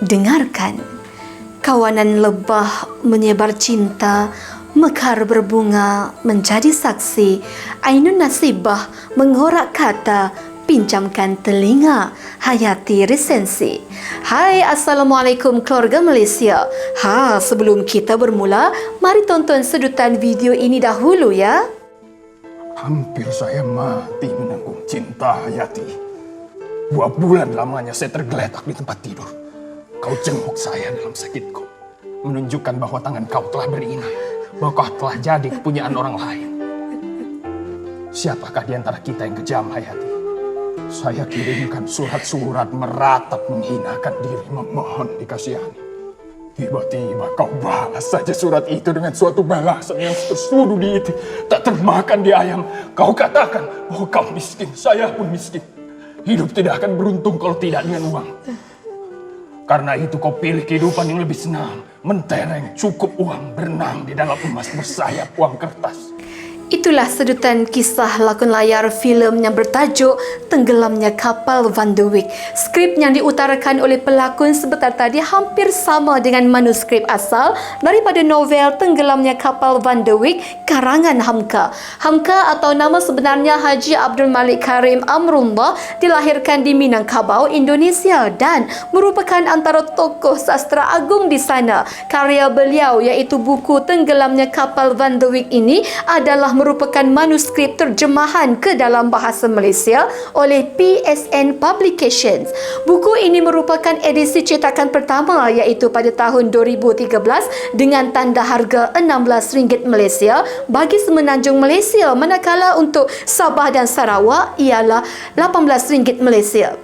Dengarkan, kawanan lebah menyebar cinta, mekar berbunga menjadi saksi. Ainun Nasibah mengorak kata, pinjamkan telinga. Hayati resensi. Hai, Assalamualaikum keluarga Malaysia. Sebelum kita bermula, mari tonton sedutan video ini dahulu ya. Hampir saya mati menanggung cinta, Hayati. 2 bulan lamanya saya tergeletak di tempat tidur. Kau jenguk saya dalam sakitku, menunjukkan bahwa tangan kau telah berinai, bahwa kau telah jadi kepunyaan orang lain. Siapakah di antara kita yang kejam, Hayati? Saya kirimkan surat-surat meratap menghinakan diri, memohon dikasihani. Tiba-tiba kau balas saja surat itu dengan suatu balasan yang tersudu di itu, tak termakan di ayam. Kau katakan bahwa kau miskin, saya pun miskin. Hidup tidak akan beruntung kalau tidak dengan uang. Karena itu kau pilih kehidupan yang lebih senang, mentereng, cukup uang, berenang di dalam emas bersayap uang kertas. Itulah sedutan kisah lakon layar filem yang bertajuk Tenggelamnya Kapal Van de Wyck. Skrip yang diutarakan oleh pelakon sebentar tadi hampir sama dengan manuskrip asal daripada novel Tenggelamnya Kapal Van de Wyck karangan Hamka. Hamka atau nama sebenarnya Haji Abdul Malik Karim Amrullah dilahirkan di Minangkabau, Indonesia dan merupakan antara tokoh sastra agung di sana. Karya beliau iaitu buku Tenggelamnya Kapal Van de Wyck ini adalah merupakan manuskrip terjemahan ke dalam bahasa Malaysia oleh PSN Publications. Buku ini merupakan edisi cetakan pertama iaitu pada tahun 2013 dengan tanda harga RM16 Malaysia bagi Semenanjung Malaysia, manakala untuk Sabah dan Sarawak ialah RM18 Malaysia.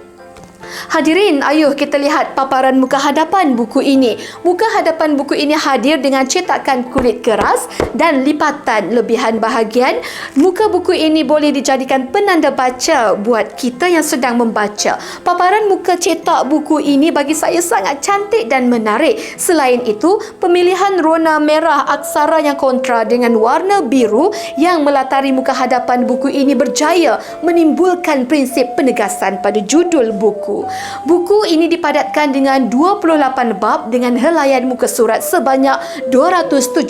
Hadirin, ayuh kita lihat paparan muka hadapan buku ini. Muka hadapan buku ini hadir dengan cetakan kulit keras dan lipatan lebihan bahagian. Muka buku ini boleh dijadikan penanda baca buat kita yang sedang membaca. Paparan muka cetak buku ini bagi saya sangat cantik dan menarik. Selain itu, pemilihan rona merah aksara yang kontra dengan warna biru yang melatari muka hadapan buku ini berjaya menimbulkan prinsip penegasan pada judul buku. Buku ini dipadatkan dengan 28 bab dengan helaian muka surat sebanyak 217.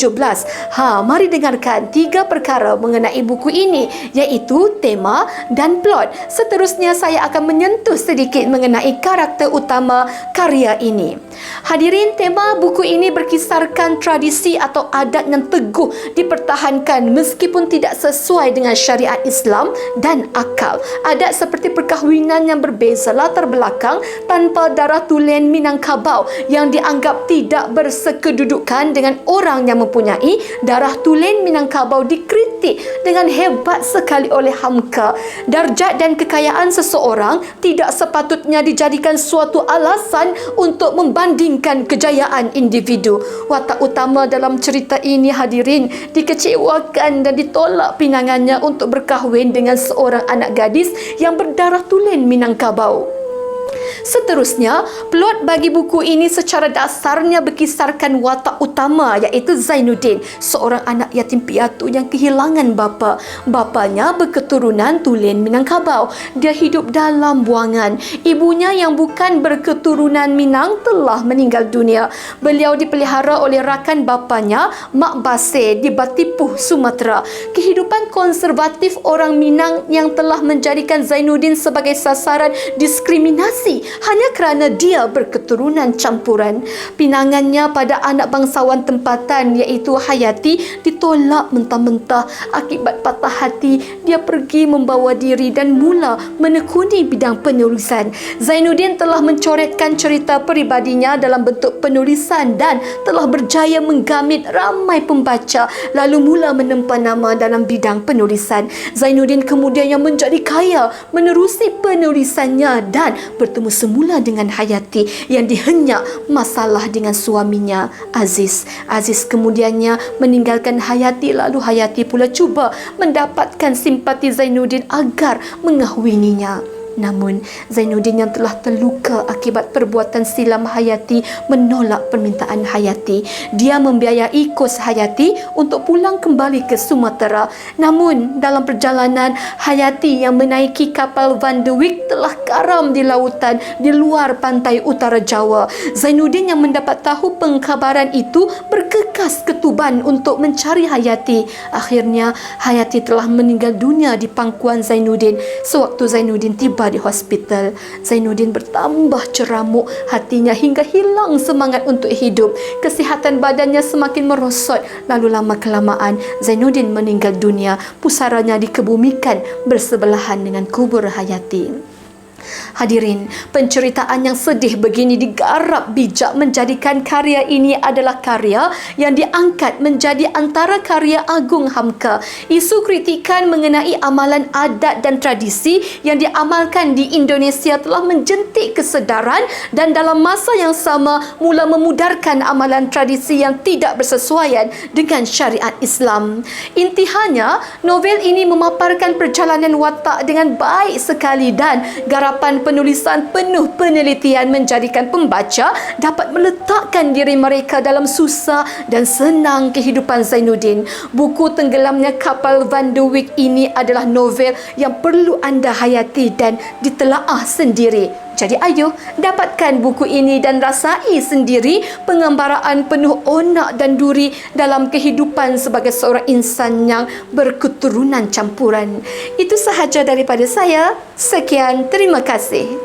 Mari dengarkan 3 perkara mengenai buku ini, iaitu tema dan plot. Seterusnya saya akan menyentuh sedikit mengenai karakter utama karya ini. Hadirin, tema buku ini berkisarkan tradisi atau adat yang teguh dipertahankan meskipun tidak sesuai dengan syariat Islam dan akal. Adat seperti perkahwinan yang berbeza latar belakang tanpa darah tulen Minangkabau yang dianggap tidak bersekedudukan dengan orang yang mempunyai darah tulen Minangkabau dikritik dengan hebat sekali oleh Hamka. Darjat dan kekayaan seseorang tidak sepatutnya dijadikan suatu alasan untuk membandingkan kejayaan individu. Watak utama dalam cerita ini, hadirin, dikecewakan dan ditolak pinangannya untuk berkahwin dengan seorang anak gadis yang berdarah tulen Minangkabau. Seterusnya, plot bagi buku ini secara dasarnya berkisarkan watak utama iaitu Zainuddin, seorang anak yatim piatu yang kehilangan bapa. Bapanya berketurunan tulen Minangkabau. Dia hidup dalam buangan. Ibunya yang bukan berketurunan Minang telah meninggal dunia. Beliau dipelihara oleh rakan bapanya, Mak Basir di Batipuh, Sumatera. Kehidupan konservatif orang Minang yang telah menjadikan Zainuddin sebagai sasaran diskriminasi hanya kerana dia berketurunan campuran. Pinangannya pada anak bangsawan tempatan iaitu Hayati ditolak mentah-mentah. Akibat patah hati, dia pergi membawa diri dan mula menekuni bidang penulisan. Zainuddin telah mencoretkan cerita peribadinya dalam bentuk penulisan dan telah berjaya menggamit ramai pembaca, lalu mula menempa nama dalam bidang penulisan. Zainuddin kemudiannya menjadi kaya menerusi penulisannya dan bertemu semula dengan Hayati yang dihenyak masalah dengan suaminya Aziz. Aziz kemudiannya meninggalkan Hayati, lalu Hayati pula cuba mendapatkan simpati Zainuddin agar mengahwininya. Namun, Zainuddin yang telah terluka akibat perbuatan silam Hayati menolak permintaan Hayati. Dia membiayai kos Hayati untuk pulang kembali ke Sumatera. Namun, dalam perjalanan, Hayati yang menaiki kapal Van de Wyck telah karam di lautan di luar pantai utara Jawa. Zainuddin yang mendapat tahu pengkhabaran itu bergegas ke Tuban untuk mencari Hayati. Akhirnya, Hayati telah meninggal dunia di pangkuan Zainuddin. Sewaktu Zainuddin tiba di hospital, Zainuddin bertambah ceramuk hatinya hingga hilang semangat untuk hidup. Kesihatan badannya semakin merosot. Lalu lama-kelamaan, Zainuddin meninggal dunia. Pusaranya dikebumikan bersebelahan dengan kubur Hayati. Hadirin, penceritaan yang sedih begini digarap bijak menjadikan karya ini adalah karya yang diangkat menjadi antara karya agung Hamka. Isu kritikan mengenai amalan adat dan tradisi yang diamalkan di Indonesia telah menjentik kesedaran dan dalam masa yang sama mula memudarkan amalan tradisi yang tidak bersesuaian dengan syariat Islam. Intihannya, novel ini memaparkan perjalanan watak dengan baik sekali dan garapan penulisan penuh penelitian menjadikan pembaca dapat meletakkan diri mereka dalam susah dan senang kehidupan Zainuddin. Buku Tenggelamnya Kapal Van de Wyck ini adalah novel yang perlu anda hayati dan ditelaah sendiri. Jadi ayo, dapatkan buku ini dan rasai sendiri penggambaraan penuh onak dan duri dalam kehidupan sebagai seorang insan yang berketurunan campuran. Itu sahaja daripada saya. Sekian, terima kasih.